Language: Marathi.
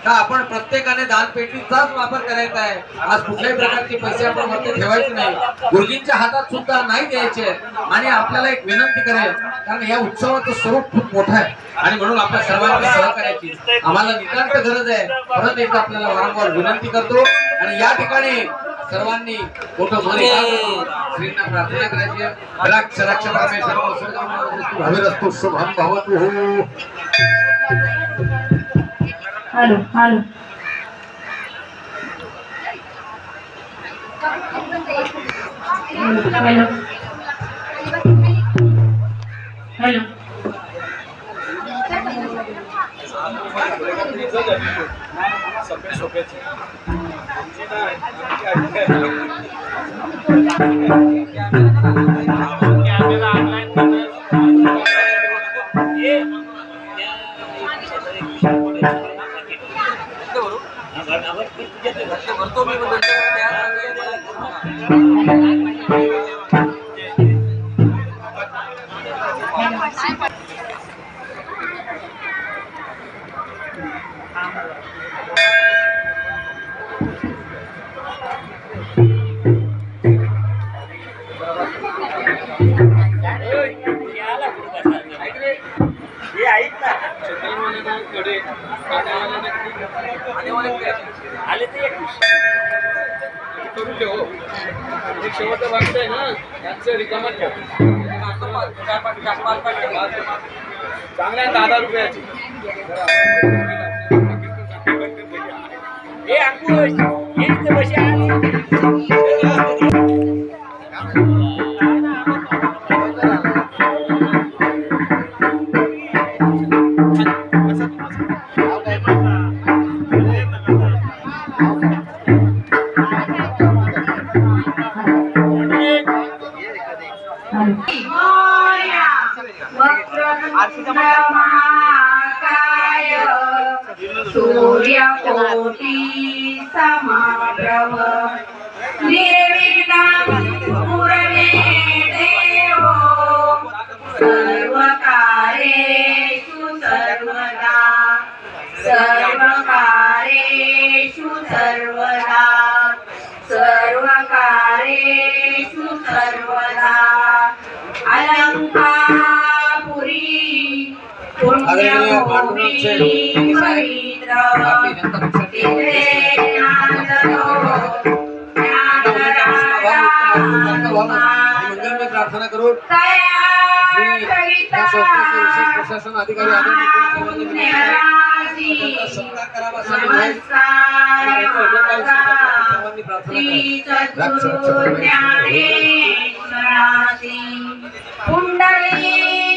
का आपण प्रत्येकाने दानपेटीचाच वापर करायचा आहे। आज कुठल्याही प्रकारचे पैसे आपण वरती ठेवायचे नाही, गुरुजींच्या हातात सुद्धा नाही द्यायचे। आणि आपल्याला एक विनंती करेल, कारण या उत्सवाचं स्वरूप खूप मोठं आहे आणि म्हणून आपल्या सर्वांची सहकार्याची आम्हाला नितांत गरज आहे। परत एकदा आपल्याला वारंवार विनंती करतो आणि या ठिकाणी सर्वांनी मोठं श्रींना प्रार्थना करायची आहे। रक्ष रक्ष परमेश्वर भविरस्तु शुभम भवतु। हॅलो हॅलो हॅलो हॅलो शेवटचं वाटत आहे ना, त्यांचं रिकामत ठेव चांगल्या 10 रुपयाची। हे अंकुश हे इथे बशी सूर्यकोटि समप्रभ निर्विघ्नं कुरुमे देव सर्वकार्येषु सर्वदा सर्वकार्येषु सर्वदा सर्वकार्येषु सर्वदा अलंकापुरी पुण्यभूमि पवित्र प्रार्थना करून प्रशासन अधिकारी पुंडली